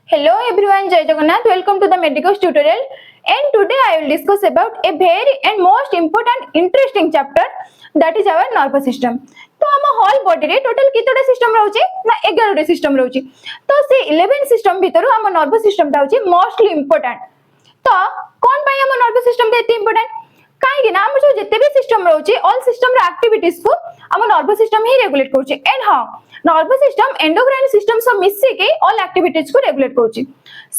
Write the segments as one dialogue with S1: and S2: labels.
S1: Hello everyone, Jai Jagannath. Welcome to the Medicos tutorial. And today I will discuss about a very and most important interesting chapter, that is our nervous system. तो हम whole body रे total कितोटे system रहउची ना 11 टे system रहउची. तो से 11 system भीतर हम nervous system ता होची मोस्टली इंपोर्टेंट. तो कोन पई हम नर्वस सिस्टम ते एते इंपोर्टेंट काहे ना हम जो जते भी सिस्टम रहउची ऑल सिस्टम रे एक्टिविटीज को हम नर्वस सिस्टम ही रेगुलेट करउची. एंड हां नर्वस सिस्टम एंडोक्राइन सिस्टम सब मिसी के ऑल एक्टिविटीज को रेगुलेट करउची.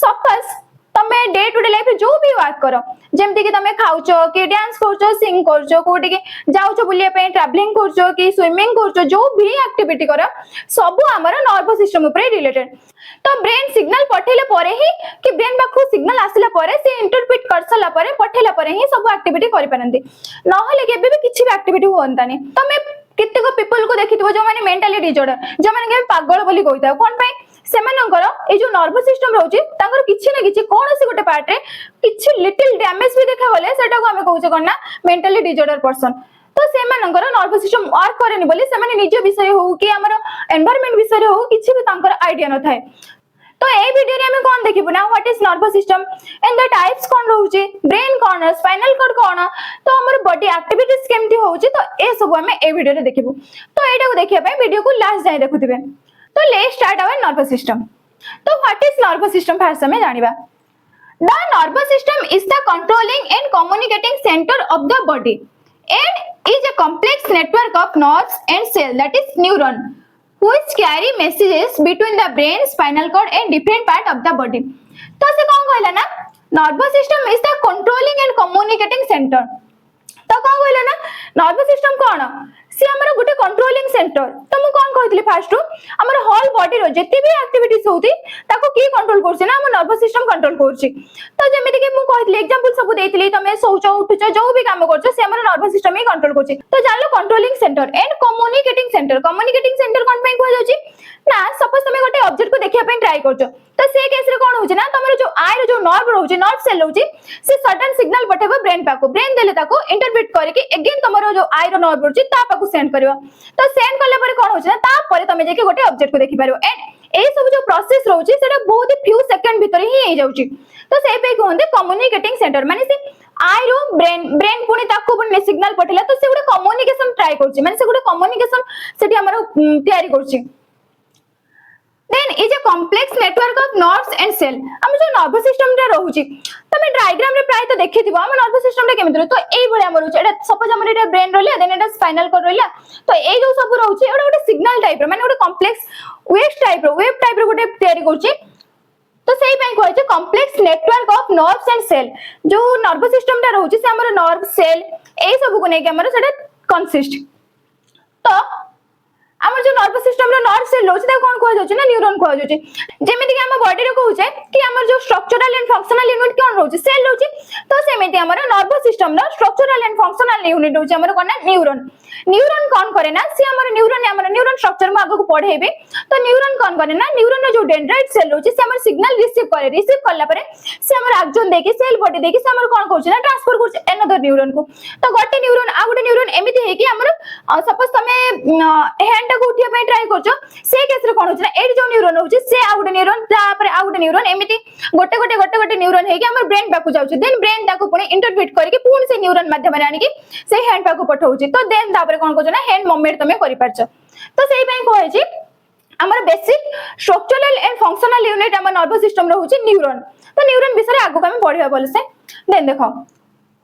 S1: सपोज तमे डे टू डे लाइफ जो भी वर्क करो जेमति कि तमे खाउचो कि डांस करचो सिंग करचो कोटी कि जाउचो बुलिया पे ट्रैवलिंग करचो कि स्विमिंग करचो जो भी एक्टिविटी करो सब हमर नर्वस सिस्टम ऊपर रिलेटेड. तो ब्रेन सिग्नल पठेले परे ही कि ब्रेन पाखु सिग्नल आसिला परे से इंटरप्रेट करसला परे पठेला परे ही सब एक्टिविटी करि परंती. नहले केबे भी किछि भी एक्टिविटी होंतानी. तमे कितको पीपल को देखिथबो जो माने मेंटली डिसऑर्डर जो माने के पागल बोली कहिता कोन पई सेमानकर ए जो नर्वस सिस्टम रहउची तांकर किछि ना किछि कोनोसी गोटे पार्ट रे किछि लिटिल डैमेज भी देखा गले सेटा को हमें कहउचे कोन ना मेंटली डिसऑर्डर पर्सन. तो सेमानकर नर्वस सिस्टम वर्क करेनी बोली से माने निज विषय हो कि हमर एनवायरनमेंट विषय हो किछि भी तांकर आईडिया न थाए. तो ए वीडियो रे हमें कोन देखिबो ना what is nervous system and the types कोन रहउची ब्रेन कोन स्पाइनल कॉर्ड कोन तो हमर बॉडी एक्टिविटीज केमती होउची तो ए सब हमें ए वीडियो रे देखिबो. तो एटा को देखिया पय वीडियो को लास्ट जाय देखुथिबे. तो let's start our nervous system. तो what is nervous system first हमें जानिबा. The nervous system is the controlling and communicating centre of the body and is a complex network of nerves and cell that is neuron which carry messages between the brain, spinal cord and different part of the body. तो से कौन कहला ना nervous system is the controlling and communicating center. तो कौन कहला ना nervous system कौन से हमर गुटे कंट्रोलिंग सेंटर. तो मु कोन कहतली फर्स्ट हमर होल बॉडी रो जति भी एक्टिविटीज होती ताको की कंट्रोल करछि ना हम नर्वस सिस्टम कंट्रोल करछि. तो जेमिति कि मु कहतली एग्जांपल सब देइतली तमे सोचो उठुचो जो भी काम करछो से हमर नर्वस सिस्टम ही कंट्रोल करछि. तो जानलो controlling centre and communicating centre. Communicating centre कोन पे कहै जाउछि ना सपोज तमे गोटे ऑब्जेक्ट को देखिया पे ट्राई करछो तो से केस रे कोन होछि ना तमरो जो आई रो जो नर्व रहउछि नर्व सेल रहउछि से सडन सिग्नल पठेबो ब्रेन पाको ब्रेन देले ताको इंटरप्रेट करे कि अगेन तमरो जो आई रो नर्व रहउछि ता पाको सेंड करिवो. तो सेंड करले परे कोन होछि ना ता परे तमे जेके गोटे ऑब्जेक्ट को देखि पारिवो. एंड ए सब जो प्रोसेस रहउछि सेटा बहुत ही फ्यू सेकंड भीतर ही हे जाउछि. तो से पे कोन दे कम्युनिकेटिंग सेंटर माने से आई रो ब्रेन पुनी ताको पुनी सिग्नल पठेला तो से गोटे कम्युनिकेशन ट्राई करछि माने से गोटे कम्युनिकेशन सेठी हमरो तयारी करछि. Then is a complex network of nerves and cell. हम जो नर्वस सिस्टम रे रहउची तमे डायग्राम रे प्राय तो देखिथिबो हम नर्वस सिस्टम रे केमिति तो एई भले हमर रहउची एटा सपोज हमर एटा ब्रेन रहले देन एटा स्पाइनल कॉर्ड रहला तो एई जो सब रहउची एटा गोटे सिग्नल टाइप रो माने गोटे कॉम्प्लेक्स वेव टाइप रो गोटे तयारी करची. तो सेही पई कहै छै complex network of nerves and cell. जो नर्वस सिस्टम रे रहउची से हमर नर्व सेल एई सब को नै के हमर सेटा कंसिस्ट. तो हमर जो नर्वस सिस्टम रो नर्व सेल होछि त कोन कहै जाउछि ना न्यूरॉन कहै जाउछि. जेमिति कि हम बॉडी रो कहउछे कि हमर जो स्ट्रक्चरल एंड फंक्शनल यूनिट कोन रहउछि सेल रहउछि. तो सेमिति हमर नर्वस सिस्टम रो स्ट्रक्चरल एंड फंक्शनल यूनिट होछि हमर कोन ना न्यूरॉन. न्यूरॉन कोन करे ना से हमर न्यूरॉन स्ट्रक्चर में आगु पढेबे. तो न्यूरॉन कोन करे ना न्यूरॉन रो जो डेंड्राइट सेल रहउछि से हमर सिग्नल रिसीव करला परे से हमर एक्सोन देके सेल बॉडी देके से हमर कोन कहउछि ना ट्रांसफर करछि अनदर न्यूरॉन को. तो गोटे न्यूरॉन आ गोटे न्यूरॉन एमिति हे कि हमर सपोज तमे हैंड को उठिया पे ट्राई करछो से केस रे कोन होछि ना एडी जो न्यूरॉन होछि से आ गोटे न्यूरॉन तापर आ गोटे न्यूरॉन एमिति गोटे न्यूरॉन हे कि हमर ब्रेन पाकु जाउछि. देन ब्रेन ताको पुनी इंटरप्रेट करके पुनी से न्यूरॉन माध्यम रे आनी कि से हैंड पाकु पठाउछि. तो देन तापर कोन कहछ ना हैंड मूवमेंट तमे करि पारछ. तो सेही पई कहै छी हमर basic structural and functional unit हमर नर्वस सिस्टम रहउछि न्यूरॉन. तो न्यूरॉन विषय आगु हम पढिबा बोले से. देन देखो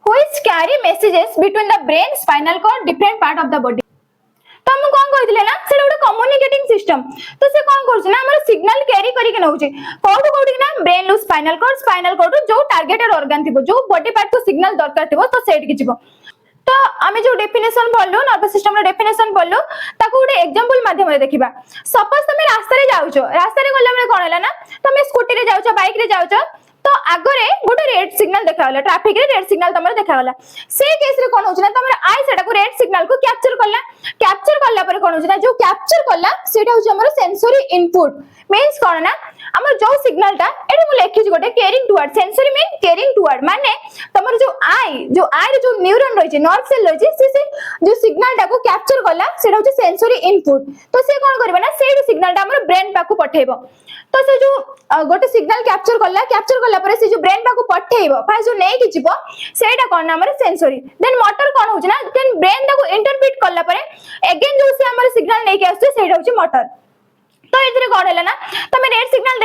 S1: which carry messages between the brain spinal cord different part of the body. तो हम कोन कहितले ना सेटा गोटे कम्युनिकेटिंग सिस्टम. तो से कोन करछ ना हमर सिग्नल कैरी करी के नउछि कोठी ना ब्रेन लो स्पाइनल कॉर्ड जो टारगेटेड ऑर्गन थिबो जो बॉडी पार्ट को सिग्नल दरकार थिबो तो सेट कि जिवो. तो आमे जो डेफिनेशन पढलो नर्वस सिस्टम रो डेफिनेशन पढलो ताको गोटे एग्जांपल माध्यम रे देखिबा. सपोज तमे रास्ता रे जाउछो रास्ता रे गल्ला बेले कोन हला ना तमे स्कूटी रे जाउछो बाइक रे जाउछो तो आगरे गोटे रेड सिग्नल देखावला ट्रैफिक रे रेड सिग्नल तमरे देखावला. से केस रे कोन होछ ना तमरे आई सेटा को रेड सिग्नल को कैप्चर करला पर कोन होछ ना जो कैप्चर करला सेटा होछ हमर सेंसरी इनपुट मींस कोन ना हमर जो सिग्नल टा एटा मु लेखि गोटे caring toward sensory mean caring toward माने तमर जो आई जो न्यूरॉन रही नर्व सेल रही से जो सिग्नल टाको कैप्चर कला सेटा होची सेंसरी इनपुट तो से कोन करबा ना सेही सिग्नल टा हमर ब्रेन पाकू पठेबो तो से जो गोटे सिग्नल कैप्चर कला परे से जो ब्रेन पाकू पठेबो फास्ट जो नै कि जिवो सेटा कोन हमर सेंसरी देन मोटर कोन होची ना देन ब्रेन ताको इंटरप्रेट कला परे अगेन जो से हमर सिग्नल नै कि आछे सेटा होची मोटर तो इतरे कोन हैला ना तमे रेड सिग्नल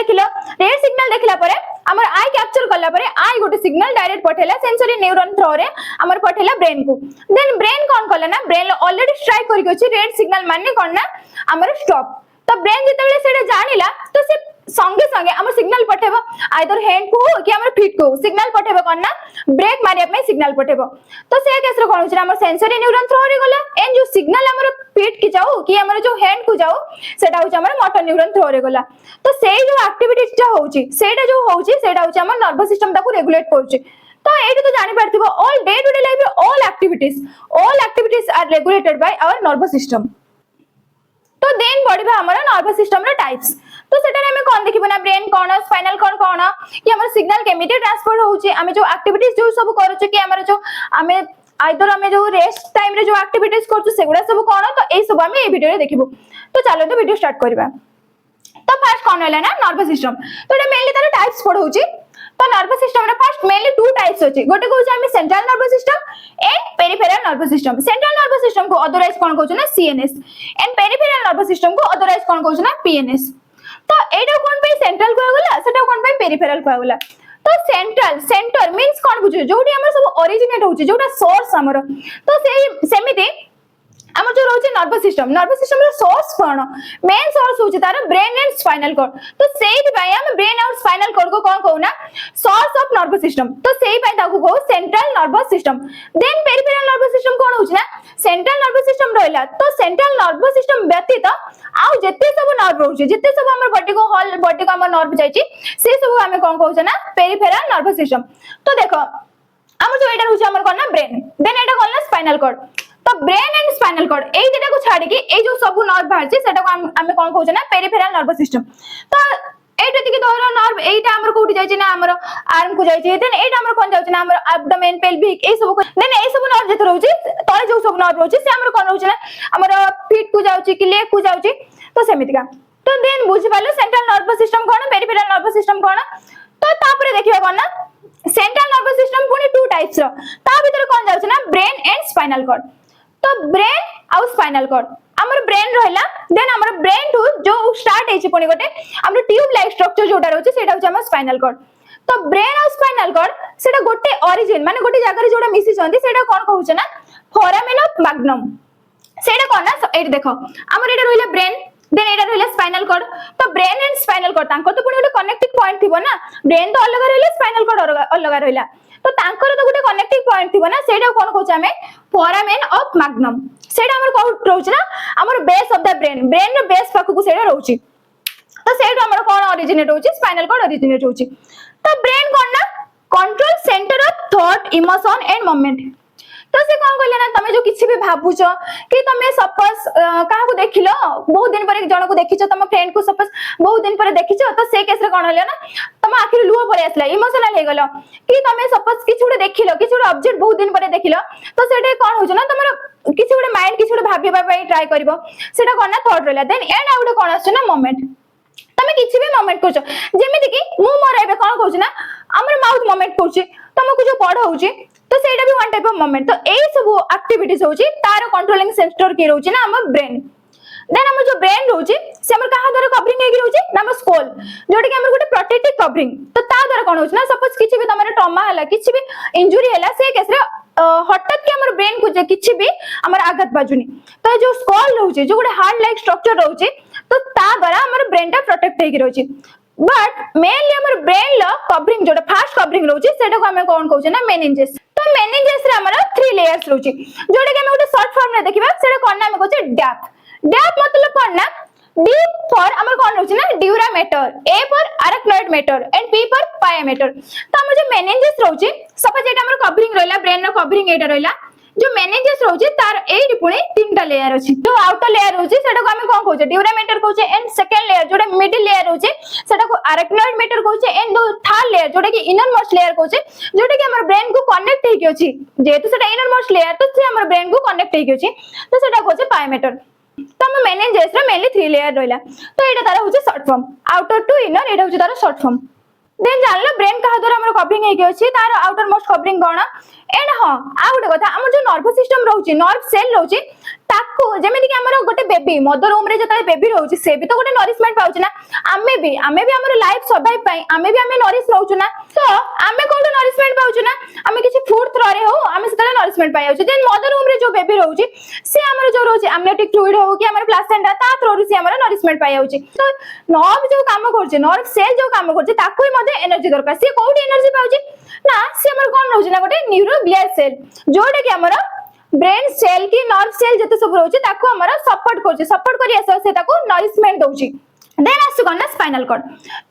S1: देखला परे हमर आई कैप्चर कला परे आई गोटे सिग्नल डायरेक्ट पठेला सेंसरी न्यूरॉन थ्रू रे हमर पठेला ब्रेन को देन ब्रेन कोन कला ना ब्रेन ऑलरेडी स्ट्राइक करिक अछि रेड सिग्नल माने कोन ना हमर स्टॉप तो ब्रेन जेतेबेले सेटा जानिला तो से संगे संगे हमर सिग्नल पठेबो आइदर हैंड को कि हमर फीट को सिग्नल पठेबो कोन ना ब्रेक मारिया पे सिग्नल पठेबो तो से केस रे कोन होछि हमर सेंसरी न्यूरॉन थ्रू रे गला एंड जो सिग्नल हमर फीट की जाऊ कि हमर जो हैंड को जाऊ सेटा होछि हमर मोटर न्यूरॉन थ्रू रे गला तो से जो एक्टिविटीज टा होछि सेटा जो होछि सेटा होछि हमर नर्वस सिस्टम ताको रेगुलेट करछि तो एटी तो जानि परथिबो all day to day life all activities are regulated by our nervous system तो देन बढ़िबा हमर नर्वस सिस्टम रे टाइप्स तो सेटा रे हमें कोन देखिबो ना ब्रेन कोन स्पाइनल कोन कि हमर सिग्नल केमिति ट्रांसफर होउची हमें जो एक्टिविटीज जो सब करूछु कि हमर जो हमें आइदर हमें जो रेस्ट टाइम रे जो एक्टिविटीज करछु सेगुडा सब कोन तो ए सब हमें ए वीडियो रे देखिबो तो चलो तो वीडियो स्टार्ट करबा तो फर्स्ट कोन होला ना नर्वस सिस्टम तो एटा मेनली तार टाइप्स पढौची तो नर्वस सिस्टम रे फर्स्ट मेनली टू टाइप्स अछि गोटे कहू हमें central nervous system and peripheral nervous system central nervous system को अदरवाइज कोन कहू ना CNS and peripheral nervous system को अदरवाइज कोन कहू ना पीएनएस तो एटा कोन पे सेंट्रल को गला सेटा कोन पे पेरिफेरल को गला तो सेंटर मींस कोन बुझु जोडी हमर सब ओरिजिनेट होची जोटा सोर्स हमर तो सेमिति हमर जो रहउची नर्वस सिस्टम रो सोर्स कोन मेन सोर्स होची तार ब्रेन एंड स्पाइनल कॉर्ड तो सेहि पय हम ब्रेन और स्पाइनल कॉर्ड को कोन कहू ना सोर्स ऑफ नर्वस सिस्टम तो सेहि पय ताकू कहू central nervous system then peripheral nervous system कोन होची ना सेंट्रल नर्वस सिस्टम रहला तो सेंट्रल नर्वस सिस्टम व्यतीत आउ जत्ते सब नर्व होची जत्ते सब हमर बॉडी को होल बॉडी को हमर नर्व जाईची से सब हमें कोन कहू ना पेरिफेरल नर्वस सिस्टम तो देखो हमर जो एटा होची हमर कोन ना ब्रेन देन एटा कोन ना स्पाइनल कॉर्ड तो ब्रेन एंड स्पाइनल कॉर्ड एई जेटा को छाडी के एई जो सब नर्व बाहर छै सेटा को हमें कोन कहू ना पेरिफेरल नर्वस सिस्टम तो एटा तिके दोहरा नर्व एटा हमर कोठी जाय छै ना हमर आर्म को जाय छै देन एटा हमर कोन जाय छै ना हमर एब्डोमेन पेल्विक एई सब देन एई सब नर्व जेत रहउची तळे जो सब नर्व रहउची से हमर कोन रहउची ना हमर फीट को जाउची कि लेग को जाउची तो सेमितिका तो देन बुझि पालो सेंट्रल नर्वस सिस्टम कोन पेरिफेरल नर्वस सिस्टम कोन तो तापरे देखिबा कोन ना सेंट्रल नर्वस सिस्टम पुनी टू टाइप्स रो ता भीतर कोन जाउची ना ब्रेन एंड स्पाइनल कॉर्ड तो ब्रेन आउ स्पाइनल कॉर्ड हमर ब्रेन रहला देन हमर ब्रेन टू जो स्टार्ट हेची पुनी गोटे हमर ट्यूब लाइक स्ट्रक्चर जोटा रहउची सेटा होची हमर स्पाइनल कॉर्ड तो ब्रेन और स्पाइनल कॉर्ड सेटा गोटे ओरिजिन माने गोटे जगह रे जोटा मिसी छंती सेटा कोन कहउछ ना फोरामेन ऑफ मैग्नम सेटा कोन ना एट देखो हमर एटा रहला ब्रेन देन एटा रहला स्पाइनल कॉर्ड तो ब्रेन एंड स्पाइनल कॉर्ड तांको तो पुनी गोटे कनेक्टिंग पॉइंट थिबो ना ब्रेन तो अलग रहला स्पाइनल कॉर्ड अलग रहला तो तांकर तो गोटे कनेक्टिंग पॉइंट थिबो ना सेटा कोन कहउछ हमें फोरामेन ऑफ मैग्नम सेटा हमर कोन रहउछ ना हमर बेस ऑफ द ब्रेन रो बेस पाखु को सेटा रहउची तो सेटा हमर कोन ओरिजिनेट होची स्पाइनल कॉर्ड ओरिजिनेट होची तो ब्रेन कोन ना control centre of thought emotion and moment तो से कोन कहले ना तमे जो किछि भी भाबुछ कि तमे सपोज काहा को देखिलो बहुत दिन पर जण को देखिछ तम फ्रेंड को सपोज बहुत दिन पर देखिछ तो से केस रे कोन हले ना तम आखिर लुह पळे आसला इमोशनल हे गेलो कि तमे सपोज किछि उडे देखिलो किछि उडे ऑब्जेक्ट बहुत दिन पर देखिलो तो सेटे कोन होछ ना तमरो किछि उडे माइंड किछि उडे भाबिबा पई ट्राई करबो सेटा कोन ना थॉट रहला देन एंड आउट कोन आछ ना मोमेंट तमे किछि भी मोमेंट करछ जेमिति कि मु मोर एबे कोन कहउछ ना हमर माउथ मोमेंट करछ तमको जो पढाउछ तो सेटा भी वन टाइप ऑफ मोमेंट तो एई सब एक्टिविटीज होची तार कंट्रोलिंग सेंटर के रहउची ना हमर ब्रेन देन हमर जो ब्रेन रहउची से हमर कहा द्वारा कवरिंग हेगी रहउची ना हमर स्कल जोटी कि हमर गोटे प्रोटेक्टिव कवरिंग तो ता द्वारा कोन होची ना सपोज किछि भी तमरे ट्रॉमा हला किछि भी इंजुरी हला से केस रे हठात के हमर ब्रेन को जे किछि भी हमर आघात बाजुनी तो जो स्कल रहउची जो गोटे हार्ड लाइक स्ट्रक्चर रहउची तो ता द्वारा हमर ब्रेन टा प्रोटेक्ट हेगी रहउची बट मेनली हमर ब्रेन ला कवरिंग जोटा फास्ट कवरिंग रहउची सेटा को हमें कोन कहउची ना मेनिंजेस तो मेनिंजेस रे हमर 3 लेयर्स रहउची जोटा कि हमें गोटे शॉर्ट फॉर्म रे देखिबा सेटा कोन ना हमें कहउची डैप मतलब कोन ना D for हमर कोन रहउची ना dura mater A for arachnoid matter and P for pyometer तो हमर जो मेनिंजेस रहउची सपोज एटा हमर कवरिंग रहला ब्रेन रो कवरिंग एटा रहला जो मेनिंजेस रोचे तार एडी पुणी तीनटा लेयर अछि जो आउटर लेयर रोचे सेटा को हम कोन कहूचे ड्यूरामेटर कहूचे एंड सेकंड लेयर जोटा मिडिल लेयर रोचे सेटा को अरेक्नॉइड मैटर कहूचे एंड दो थर्ड लेयर जोटा कि इनर मोस्ट लेयर कहूचे जोटा कि हमर ब्रेन को कनेक्ट हेकि अछि जेतु सेटा इनर मोस्ट लेयर तो से हमर ब्रेन को कनेक्ट हेकि अछि तो सेटा कहूचे पायोमेटर तो हम मेनिंजेस रे मेनली 3 लेयर रहला तो एटा तार होचे short form outer to inner एटा होचे तार शॉर्ट फॉर्म देन जानलो ब्रेन कहा द्वारा हमर कवरिंग हेकि अछि तार आउटर मोस्ट कवरिंग कोन एंड हां आ गुटे कथा हमर जो नर्वस सिस्टम रहउची नर्व सेल रहउची ताको जेमिति कि हमर गोटे बेबी मदर होम रे जतले बेबी रहउची से भी तो गोटे नरिशमेंट पाउची ना आमे भी हमर लाइफ सर्वाइव पई आमे भी हमें नरिश रहउछु ना तो आमे कोन नरिशमेंट पाउछु ना आमे किछि फूड थ्रो रे हो आमे सेतले नरिशमेंट पाइ आउछु देन मदर होम रे जो बेबी रहउची से हमर जो रहउची एमनियोटिक फ्लूइड हो कि हमर प्लासेंटा ता थ्रो रे से हमर नरिशमेंट पाइ आउची तो नर्व जो काम करছে नर्व सेल जो काम करছে ताको ही मध्ये एनर्जी दरकार से कोठी एनर्जी पाउची ना से हमर कोन रहउची ना गोटे न्यूरोग्लियल सेल जोडे कि हमर ब्रेन सेल की नर्व सेल जते सब रहउची ताको हमर सपोर्ट करी आसे से ताको नरिशमेंट दउची देन आसु कोन स्पाइनल कॉर्ड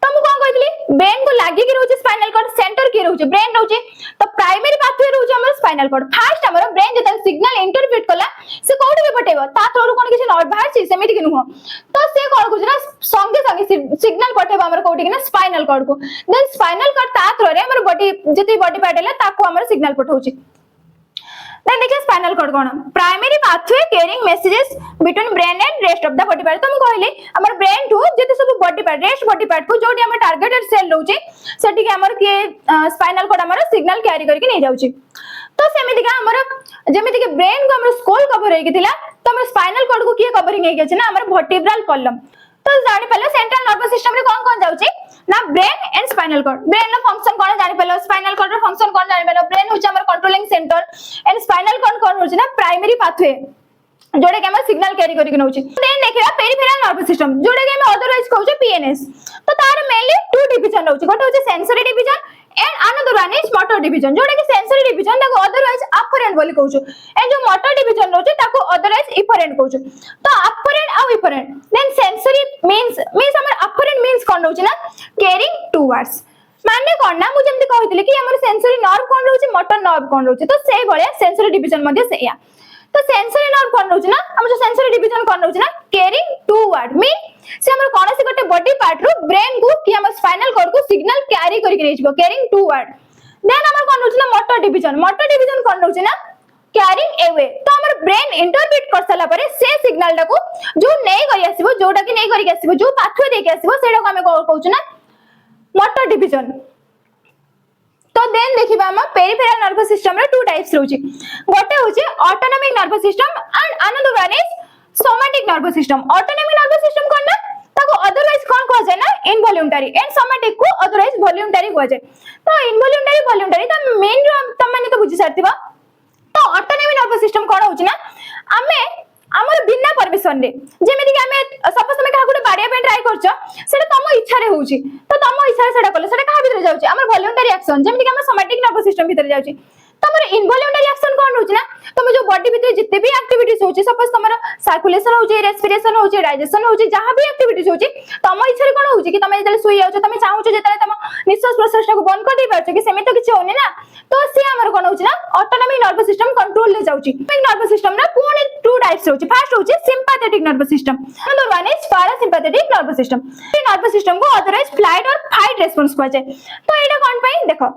S1: तो मु कोन कहतली ब्रेन को लागि कि रहउची स्पाइनल कॉर्ड सेंटर की रहउची ब्रेन रहउची तो प्राइमरी पाथवे रहउची हमर स्पाइनल कॉर्ड फर्स्ट हमर ब्रेन जते सिग्नल इंटरप्रेट कला से कोठी के पठेबो ता थ्रू कोन किछि नर्व बाहर छी सेमिति कि नुह तो से कोन कुछ ना संगे संगे सिग्नल पठेबो हमर कोठी कि ना स्पाइनल कॉर्ड को देन स्पाइनल कॉर्ड ता थ्रू रे हमर बॉडी जते बॉडी पार्ट हला ताको हमर सिग्नल पठौची देन देखिए स्पाइनल कॉर्ड कोन primary pathway carrying messages between brain and rest of the body part तो हम कहले हमर ब्रेन टू जते सब body part rest body part को जोडी हमर टारगेटेड सेल रहउची सेठी के हमर के स्पाइनल कॉर्ड हमर सिग्नल कैरी करके नै जाउची तो सेमिति का हमर जेमिति के ब्रेन को हमर स्कल कवर हेकि थिला तो हमर स्पाइनल कॉर्ड को के कवरिंग हेकि अछि ना हमर वर्टिब्रल कॉलम तो जानि पले सेंट्रल नर्वस सिस्टम रे कोन जाउची ना brain and spinal cord brain रो फंक्शन कोन जानि पले स्पाइनल कॉर्ड रो फंक्शन कोन जानि पले ब्रेन होची हमर controlling centre and spinal cord कोन होची ना प्राइमरी पाथवे जोड़े के हम सिग्नल कैरी करके नउची देन देखिबा पेरिफेरल नर्वस सिस्टम जोड़े के हम अदरवाइज कहउचे पीएनएस तो तार मेनली 2 डिवीजन रहउची गोटे होची sensory division and another one is motor division जोड़े के सेंसरी डिवीजन ताको अदरवाइज अफरेंट बोली कहउछु एंड जो मोटर डिवीजन रहउची ताको अदरवाइज इफरेंट कहउछु तो अफरेंट आ इफरेंट देन सेंसरी मींस हमर अफरेंट मींस कोन रहउची ना कैरिंग टुवर्ड्स माने कोन ना मु जेमति कहितले कि हमर सेंसरी नर्व कोन रहउची मोटर नर्व कोन रहउची तो सेही भलिया सेंसरी डिवीजन मध्ये सेया तो सेंसरी नर्व कोन रहउची ना हम जो सेंसरी डिवीजन कोन रहउची ना कैरिंग टुवर्ड मीन से हमर कोनसी गोटे बॉडी पार्ट रो ब्रेन को कि हमर स्पाइनल कॉर्ड को सिग्नल कैरी करके रेजबो कैरिंग टुवर्ड देन हमर कोन रहउची ना मोटर डिवीजन कोन रहउची ना कैरिंग अवे तो हमर ब्रेन इंटरप्रेट कर सला परे से सिग्नल को जो नै करी आसीबो जोटा कि नै करी आसीबो जो पाथवे देके आसीबो सेटा को हम कहउछु ना मोटर डिवीजन तो देन देखिबा हम पेरिफेरल नर्वस सिस्टम रे 2 टाइप्स रहउची गोटे होची autonomic nervous system and another one is somatic nervous system autonomic nervous system कोन ना ताको अदरवाइज कोन कहै छै ना इनवॉल्यूंटरी एंड सोमैटिक को अदरवाइज वॉल्यूंटरी कहै छै तो इनवॉल्यूंटरी वॉल्यूंटरी त मेन रो त माने तो बुझि सरथिबा तो ऑटोनोमिक नर्वस सिस्टम कोन होची ना हमें हमर बिना परमिशन रे जेमिति कि हमें सपोज તમે કાહા ગુଟେ બાડિયા ପାଇଁ ટ્રાય કરଛ સેটা તମ इच्छा रे होउची तो तम इच्छा रे सेटा कले सेटा काहा भीतर जाउची हमर वॉल्यूंटरी एक्शन जेमिति कि हमर सोमैटिक नर्वस सिस्टम भीतर जाउची तमर इनवॉल्यूंटरी एक्शन कोन होउची ना तुम जो बॉडी भीतर जिते भी एक्टिविटीज होउची सपोज तमर सर्कुलेशन होउची रेस्पिरेशन होउची डाइजेशन होउची जहां भी एक्टिविटीज होउची तम इच्छा रे कोन होउची कि तमे जेतले सुई जाउछ तमे चाहूछ जेतले तम निश्वास प्रश्वास को बंद कर दै पाछो कि सेमे तो किछ होनी ना तो से हमर कोन होउची ना ऑटोनोमिक नर्वस सिस्टम कंट्रोल ले जाउची नर्वस सिस्टम ना पूर्ण 2 टाइप्स होउची फर्स्ट होउची sympathetic nervous system another one is parasympathetic nervous system ये नर्वस सिस्टम को अदरवाइज फ्लाइट और फाइट रेस्पॉन्स कहै छै तो एटा कोन पई देखो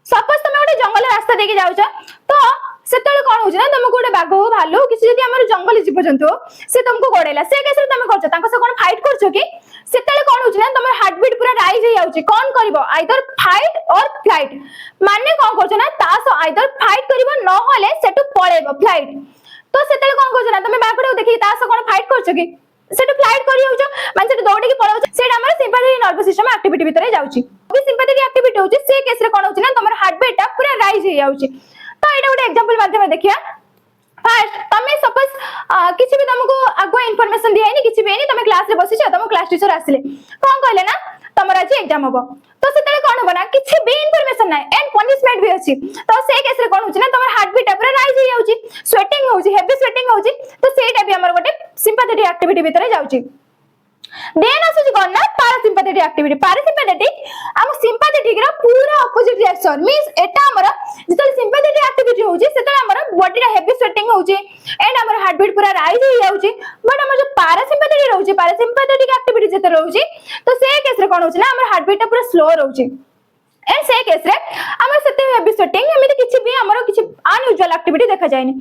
S1: सपोज तुम गोटे जंगल रास्ता देके जाउछ तो सेतले कोन होउछ ना तुमको गोटे बाघ हो भालू किसी जदी हमर जंगल जीव जंतु से तुमको गोडेला से केस रे तुम करछ तांको से कोन फाइट करछ कि सेतले कोन होउछ ना तुमर हार्ट बीट पूरा राइज हो जाउछ कोन करबो आइदर फाइट और फ्लाइट माने कोन करछ ना तासो आइदर फाइट करबो न होले सेटु पळेबो फ्लाइट तो सेतले कोन करछ ना तुम बाघ देखि तासो कोन फाइट करछ कि सेटु फ्लाइट करी होउछ माने सेटु दौड़ी के पळाउछ सेटा हमर सिंपैथेटिक नर्वस सिस्टम एक्टिविटी भीतर जाउची भी सिंपैथेटिक एक्टिविटी होउची से केस रे कोन होउछ ना तुमर हार्ट बीट पूरा राइज हो जाउची तो एटा गोटे एग्जांपल माध्यम देखिया फर्स्ट तमे सपोज किछि भी तुमको आगो इन्फॉर्मेशन दियानी किछि भी नहीं तमे क्लास रे बसिछ तुम क्लास टीचर आसिले कोन कहले ना तमर आज एग्जाम होबो तो सेतले कोन होबो ना किछि भी इन्फॉर्मेशन नै एंड पनिशमेंट भी अछि तो से केस रे कोन होछि ना तमर हार्ट बीट पूरा राइज हो जाउची स्वेटिंग होउची हेवी स्वेटिंग होउची तो सेटा भी हमर गोटे सिंपैथेटिक एक्टिविटी भीतर जाउची देन आसुची कोन ना पैरासिम्पैथेटिक एक्टिविटी। पैरासिम्पैथेटिक हम सिम्पैथेटिक रो पूरा ऑपोजिट रिएक्शन मींस एटा हमर जेतल सिम्पैथेटिक एक्टिविटी होउची सेतल हमर बॉडी रा हेवी स्वेटिंग होउची एंड हमर हार्ट बीट पूरा राइज हो जाउची। बट हमर जो पैरासिम्पैथेटिक रहउची पैरासिम्पैथेटिक एक्टिविटी जेते रहउची तो से केस रे कोन होउची ना हमर हार्ट बीट पूरा स्लो रहउची एंड से केस रे हमर सेते हेवी स्वेटिंग एमिति किछि भी हमर किछि अनयूजुअल एक्टिविटी देखा जायनी।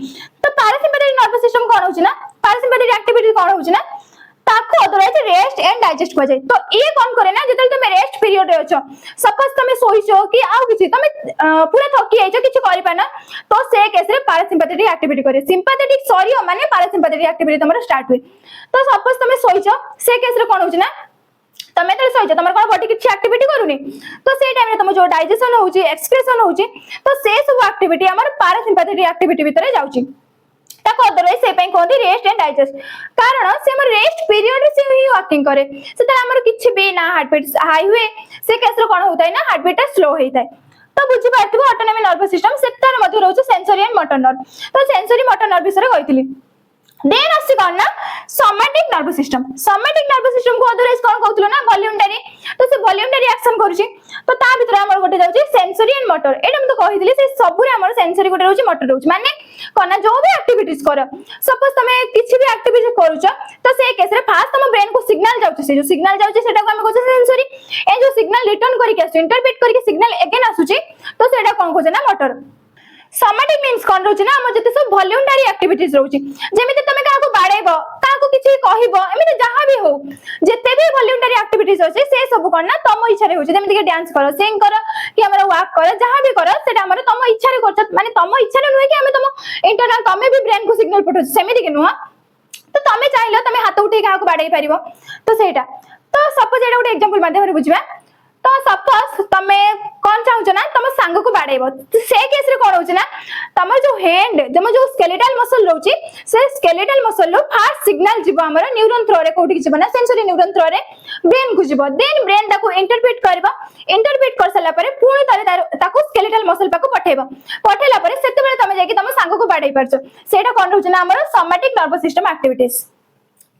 S1: तो पैरासिम्पैथेटिक नर्वस सिस्टम कोन होउची ना पैरासिम्पैथेटिक एक्टिविटी कोन होउची ना ताको अदरवाइज रेस्ट एंड डाइजेस्ट को जाय। तो ये कोन करे ना जतल तुम रेस्ट पीरियड रे अछो सपोज तुम सोइछो कि आउ किछि तुम पूरा थकी आइछो किछि करि पाना तो से केस रे पैरासिम्पैथेटिक एक्टिविटी करे। सिम्पैथेटिक सॉरी माने पैरासिम्पैथेटिक एक्टिविटी तमरो स्टार्ट हुए। तो सपोज तुम सोइछो से केस रे कोन होछि ना तमे त सोइछो तमर कोन बॉडी किछि एक्टिविटी करूनी तो से टाइम रे तुम जो डाइजेशन होउछि एक्सक्रीशन होउछि तो से सब एक्टिविटी हमर पैरासिम्पैथेटिक एक्टिविटी भीतर जाउछि ताको अदरवाइज से पई कोदी रेस्ट एंड डाइजेस्ट कारण से हमर रेस्ट पीरियड से ही वर्किंग करे सेता हमर किछि भी ना हार्ट बीट हाई हुए से केस रो कोन होताय ना हार्ट बीट स्लो होइताय। तो बुझी पारथिबो ऑटोनॉमिक नर्वस सिस्टम सेतार मध्ये रहउछ सेंसरी एंड मोटर नर्व। तो सेंसरी मोटर नर्व विषय कहितली। देन आसी कोन ना somatic nervous system. Somatic nervous system को अदरवाइज कोन कहउतलो ना वॉल्यूंटरी तो से वॉल्यूंटरी एक्शन करूची तो ता भीतर हमर गोटे जाउची सेंसरी एंड मोटर एटा हम तो कहितली से सबुरे हमर सेंसरी गोटे रहउची मोटर रहउची माने कोन ना जो भी एक्टिविटीज कर सपोज तमे किछि भी एक्टिविटी करूछ तो से केस रे फास्ट हम ब्रेन को सिग्नल जाउची से जो सिग्नल जाउची सेटा को हम कहउछ सेंसरी ए जो सिग्नल रिटर्न करिके आसु इंटरप्रेट करिके सिग्नल अगेन आसुची तो सेटा कोन कहउछ ना मोटर। सोमैटिक मींस कोन रहउची ना हम जते सब वॉल्यूंटरी एक्टिविटीज रहउची जेमिति तमे काको बाडेबो काको किछि कहिबो एमिति जहां भी हो जते भी वॉल्यूंटरी एक्टिविटीज होचे से सब कोन ना तम इच्छा रे होचे जेमिति के डांस करो सिंग करो कि हमरा वॉक करो जहां भी करो सेटा हमर तम इच्छा रे करछ माने तम इच्छा रे नुहे कि हम तम इंटरनल तमे भी ब्रेन को सिग्नल पठो सेमिति के नुहा तो तमे चाहिलो तमे हाथ उठे काको बाडै परिबो तो सेटा। तो सपोज एटा गोटे एग्जांपल माध्यम रे बुझिबा तो सपोज तमे कोन चाहउछ ना तम सांग को बाडैबो से केस रे कोन होउछ ना तम जो हैंड जम जो स्केलेटल मसल रहउची से स्केलेटल मसल लो फास्ट सिग्नल जिवो हमर न्यूरॉन थ्रो रे कोठी जिवो ना सेंसरी न्यूरॉन थ्रो रे ब्रेन को जिवो देन ब्रेन ताको इंटरप्रेट करबो इंटरप्रेट कर सला परे पुणी तारे ताको स्केलेटल मसल पाको पठेबो पठेला परे सेते बेले तमे जाकी तम सांग को बाडै परछो सेटा कोन रहउछ ना हमर सोमैटिक नर्वस सिस्टम एक्टिविटीज।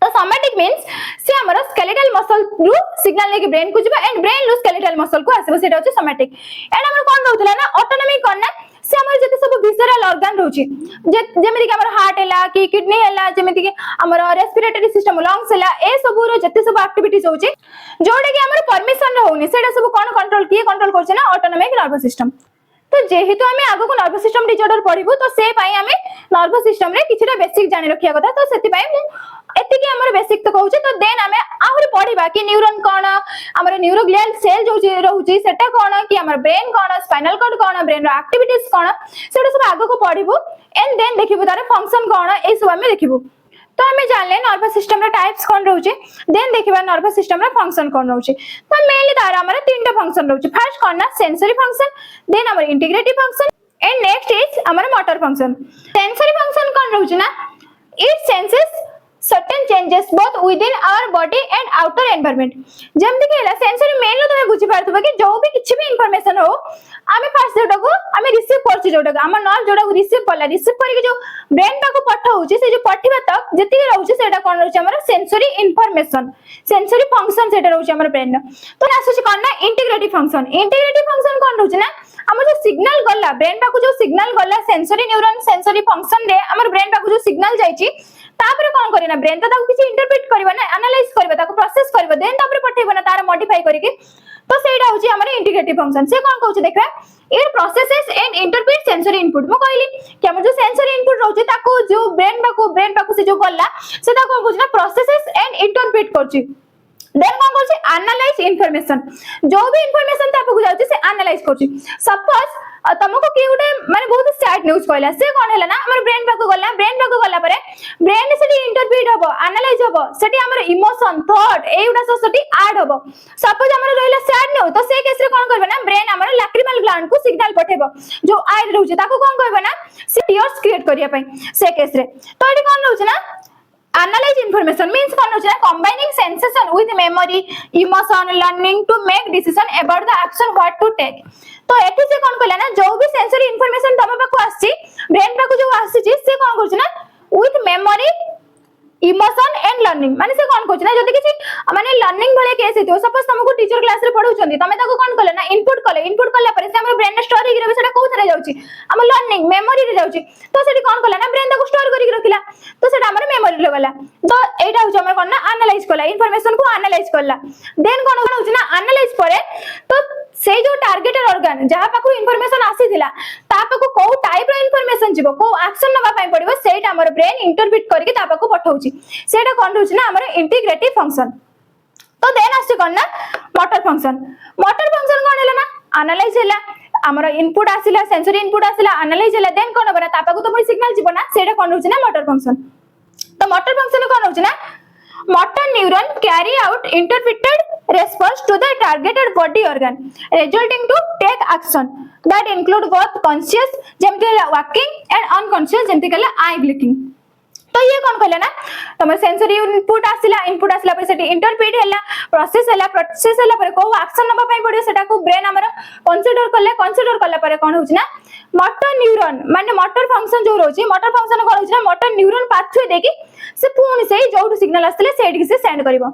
S1: तो सोमैटिक मींस से हमर स्केलेटल मसल रु सिग्नल लेके ब्रेन को जिबा एंड ब्रेन रु स्केलेटल मसल को आसीबो सेटा होची सोमैटिक। एंड हमर कोन रहउतला ना ऑटोनॉमिक कोन ना से हमर जते सब विसरल ऑर्गन रहउची जेमिति कि हमर हार्ट हैला कि किडनी हैला जेमिति कि हमर रेस्पिरेटरी सिस्टम लंग्स हैला ए सब रो जते सब एक्टिविटीज होची जोडे कि हमर परमिशन रहउनी सेटा सब कोन कंट्रोल किए कंट्रोल करछ ना ऑटोनॉमिक नर्वस सिस्टम। तो जेहेतु हमें आगो को नर्वस सिस्टम डिसऑर्डर पढिबो तो से पई हमें नर्वस सिस्टम रे किछटा बेसिक जानि रखिया कथा तो सेति पई मु एति कि हमर बेसिक तो कहउछ तो देन हमें आहुरी पढिबा कि न्यूरॉन कोन हमर न्यूरोग्लियल सेल जो रहउची सेटा कोन कि हमर ब्रेन कोन स्पाइनल कॉर्ड कोन ब्रेन रो एक्टिविटीज कोन सेटा सब आगो को पढिबो एंड देन देखिबो तारे फंक्शन कोन ए सब हमें देखिबो। तो हमें जानले नर्वस सिस्टम रे टाइप्स कोन रहउची देन देखिबा नर्वस सिस्टम रे फंक्शन कोन रहउची। तो मेनली तार हमर तीनटा फंक्शन रहउची फर्स्ट कोन ना सेंसरी फंक्शन देन हमर integrative function and next is हमर मोटर फंक्शन। सेंसरी फंक्शन कोन रहउची ना it senses certain changes both within our body and outer environment जेमति कि सेंसरी मेन लो तमे बुझी पारथबा कि जो भी किछि भी इंफॉर्मेशन हो आमे फास्ट जोटा को आमे रिसीव करछि जोटा हम नर्व जोटा को रिसीव करके जो ब्रेन टाको पठाउछि से जो पठिबा तक जति रहउछि सेटा कोन रहउछि हमर सेंसरी इंफॉर्मेशन सेंसरी फंक्शन सेटा रहउछि हमर ब्रेन। तो आसुछि कोन ना इंटीग्रेटिव फंक्शन कोन रहउछि ना हमर जो सिग्नल गला ब्रेन टाको जो सिग्नल गला सेंसरी न्यूरॉन सेंसरी फंक्शन रे हमर ब्रेन टाको जो सिग्नल जाईछि तापर कोन करी ना ब्रेन तो ताको किछि इंटरप्रेट करबा ना एनालाइज करबा ताको प्रोसेस करबा देन तापर पठेबा ना तार मॉडिफाई करके तो सेटा होची हमर इंटीग्रेटिव फंक्शन। से कोन कहउछि देखबा it processes and interpret sensory input मो कहली कि हमर जो सेंसरी इनपुट रहउछि ताको जो ब्रेन पाको से जो गला से ताको कहउछि ना प्रोसेसेस एंड इंटरप्रेट करछि देन कोन करछि एनालाइज इंफॉर्मेशन जो भी इंफॉर्मेशन ताको जाउछि से एनालाइज करछि। सपोज तमको कि गुटे माने बहुत सैड न्यूज़ कहला से कोन हैला ना हमर ब्रेन पाको गला परे ब्रेन सेठी इंटरप्रेट हबो एनालाइज हबो सेठी हमर इमोशन थॉट एउडा सेठी ऐड हबो। सपोज हमर रहला सैड न्यूज़ तो से केस रे कोन करबे ना ब्रेन हमर लैक्रिमल ग्लैंड को सिग्नल पठेबो जो आई रहउछि ताको कोन कहबे ना से टीयर्स क्रिएट करिया पई से केस रे। तो एठी कोन रहउछि ना analyze information means कोन होछ ना combining sensation with memory emotion learning to make decision about the action what to take। तो एठी से कोन कहला ना जो भी सेंसरी इंफॉर्मेशन तम पाको आसी ब्रेन पाको जो आसी से कोन करछ ना with memory emotion and learning माने से कोन कहछ ना जदी किछि माने लर्निंग भले केस हेतियो सपोज तुमको टीचर क्लास रे पढौछन्ती तमे ताको कोन कले ना इनपुट कला पर से हमर ब्रेन स्टोर हि रहबे सेटा कोथरे जाउची हम लर्निंग मेमोरी रे जाउची तो सेठी कोन कला ना ब्रेन ताको स्टोर करि रखिला तो सेटा हमर मेमोरी रे गला तो एटा होछ हमर कोन ना एनालाइज कला इंफॉर्मेशन को एनालाइज कला देन कोन होछ ना एनालाइज परे तो से जो टारगेटेड ऑर्गन जहा पाखु इंफॉर्मेशन आसीथिला ता पाखु को टाइप रो इंफॉर्मेशन जिवो को एक्शन नबा पई पड़िबो सेटा हमर ब्रेन इंटरप्रेट करके ता पाखु पठाउची सेटा कोन होछ ना हमर इंटीग्रेटिव फंक्शन तो देन आसी कोन ना मोटर फंक्शन कोन हैला ना एनालाइज हैला हमर इनपुट आसिला सेंसरी इनपुट आसिला एनालाइज हैला देन कोन बना ता पाखु तो मोर सिग्नल जिवो ना सेटा कोन होछ ना मोटर फंक्शन तो मोटर फंक्शन कोन होछ ना motor neuron carry out interpreted response to the targeted body organ resulting to take action that include both conscious जेमते walking and unconscious जेमते कला eye blinking तो ये कौन कहला ना तमर सेंसरी इनपुट आसिला पर सेटी इंटरप्रेट हैला प्रोसेस हैला पर को एक्शन नबा पई पड़ियो सेटा को ब्रेन हमर कंसीडर कला पर कोन होछ ना मोटर न्यूरॉन माने मोटर फंक्शन जो रोची मोटर फंक्शन कोन होछ ना मोटर न्यूरॉन पाथवे देकी से पुणी से जोटू सिग्नल आसले सेठी से सेंड करबो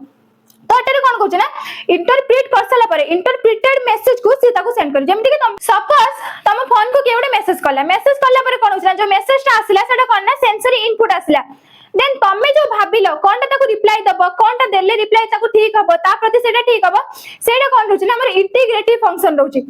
S1: तो एटारे कोन कहछ ना इंटरप्रेट कर साला पर इंटरप्रेटेड मेसेज को से ताको सेंड कर जेमति कि तुम सपोज तुम फोन को केवडे मेसेज करला पर कोन होछ ना जो मेसेज ता आसिला सेटा कोन ना सेंसरी इनपुट आसिला देन तमे जो भाबिलो कोनटा ताको रिप्लाई दबो कोनटा देले रिप्लाई ताको ठीक हबो ता प्रति सेटा ठीक हबो सेटा कोन होछ ना हमर इंटीग्रेटिव फंक्शन रहउची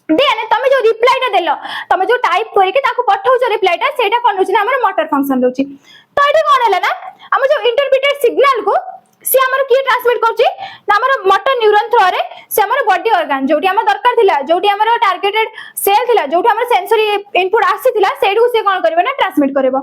S1: देन तमे जो रिप्लाई ता देलो तमे जो टाइप करके ताको पठाउछ रिप्लाई ता सेटा कोन होछ ना हमर मोटर फंक्शन रहउची तो एटा कोन हैला ना हम जो इंटरप्रेटेड सिग्नल को से हमर की ट्रांसमिट करछि ना हमर मोटर न्यूरॉन थ्रू रे से हमर बॉडी ऑर्गन जोटी हमर दरकार थिला जोटी हमर टारगेटेड सेल थिला जोटी हमर सेंसरी इनपुट आसी थिला सेडू से कोन करबे ना ट्रांसमिट करबो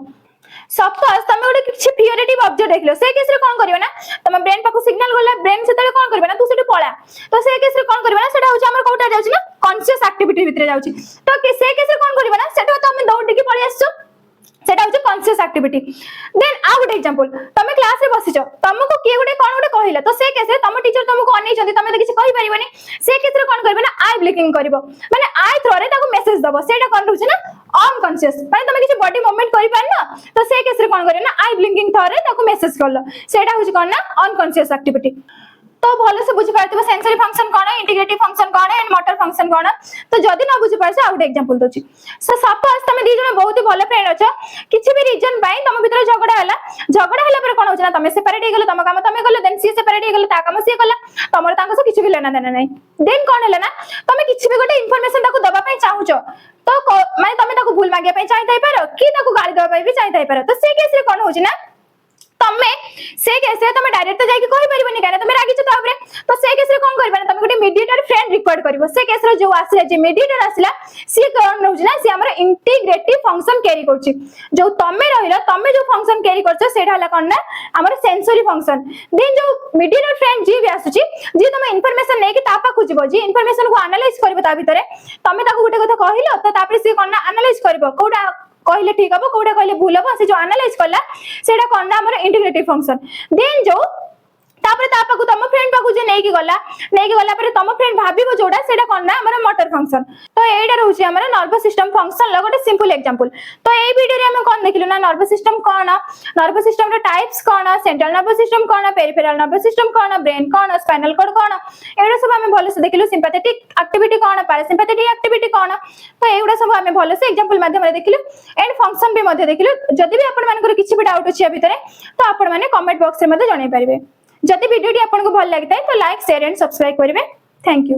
S1: सपोज तमे ओडे किछि फियोरेटिव ऑब्जेक्ट देखलो से केस रे कोन करबे ना तमे ब्रेन पाको सिग्नल गला ब्रेन सेतले कोन करबे ना तू सेठी पळा तो से केस रे कोन करबे ना सेटा होछि हमर कोटा जाउछि ना कॉन्शियस एक्टिविटी भितरे जाउछि तो से केस रे कोन करबे ना सेटा तमे दौड़ के पळि आछो सेटा होछि कॉन्शियस एक्टिविटी देन आ गुड एग्जांपल तमे क्लास रे बसिचो तमको के गुडे कोन गुडे कहिला तो से केस रे तम टीचर तमको अनै छथि तमे किछि कहि परिबनी से केस रे कोन करबे ना आई ब्लिंकिंग करबो माने आई थ्रू रे ताको मेसेज दबो सेटा कोन रहउछि ना अनकॉन्शियस माने तमे किछि बॉडी मूवमेंट करि पार ना तो से केस रे कोन करे ना आई ब्लिंकिंग थ्रू रे ताको मेसेज करलो सेटा होछि कोन ना अनकॉन्शियस एक्टिविटी तो भले से बुझी पारथिबो सेंसरी फंक्शन कोन इंटीग्रेटिव फंक्शन कोन एंड मोटर फंक्शन कोन तो जदी न बुझी पारसे आउट एग्जांपल दोची सो सपोज तमे दी जण बहुत ही भले फ्रेंड अछ किछि भी रीजन पई तम भीतर झगड़ा हला पर कोन होछ ना तमे सेपरेट हे गेलो तम काम तमे गलो देन सी सेपरेट हे गेलो ता काम सी कला तमर तांको से किछि भी लेना देना नै देन कोन हला ना तमे किछि भी गोटे इंफॉर्मेशन ताको दबा पई चाहूचो तो माने तमे ताको भूल मागिया पई चाहि थाई पारो कि ताको गाली दबा पई भी चाहि थाई पारो तो से केस रे कोन होछ ना तमे से कैसे तमे डायरेक्ट तो जाई कहि परिबनी काने तमे रागी छ ताबरे तो से केस रे कोन करबा तमे गोटे मीडिएटर फ्रेंड रिक्वायर्ड करबो से केस रे जो आसिला जे मीडिएटर आसिला सी कोन रहउछ ना सी हमर इंटीग्रेटिव फंक्शन कैरी करछि जो तमे रहिला तमे जो फंक्शन कैरी करछ सेटा हला कोन ना हमर सेंसरी फंक्शन देन जो मीडिएटर फ्रेंड जी भी आसुछि जी तमे इंफॉर्मेशन नै कि तापा खुजिबो जी इंफॉर्मेशन को एनालाइज करबो ता भितरे तमे ताको गोटे कथा कहिलो तो तापरे सी कोन ना एनालाइज करबो कोडा कहले ठीक हबो कोडा कहले भूल हबो से जो एनालाइज करला सेटा कोन ना हमर इंटीग्रेटिव फंक्शन देन जो तापर तापा को तम फ्रेंड पाकु जे नेकी गला पर तम फ्रेंड भाबिबो जोडा सेटा कोन ना हमर मोटर फंक्शन तो एटा रहउची हमर नर्वस सिस्टम फंक्शन ल गोटे सिंपल एग्जांपल तो ए वीडियो रे हम कोन देखिलु ना नर्वस सिस्टम रो टाइप्स कोन सेंट्रल नर्वस सिस्टम कोन पेरिफेरल नर्वस सिस्टम कोन ब्रेन कोन स्पाइनल कॉर्ड कोन एटा सब हम भले से देखिलु सिंपैथेटिक एक्टिविटी कोन पैरासिम्पैथेटिक एक्टिविटी कोन तो एगुडा सब हम भले से एग्जांपल माध्यम रे देखिलु एंड फंक्शन भी मध्ये देखिलु जदी भी आपण मानकर किछि भी डाउट अछि भितरे तो आपण माने कमेंट बॉक्स रे मध्ये जणाई परिबे जदि वीडियो टी आपको भल लगे तो लाइक शेयर एंड सब्सक्राइब करेंगे थैंक यू।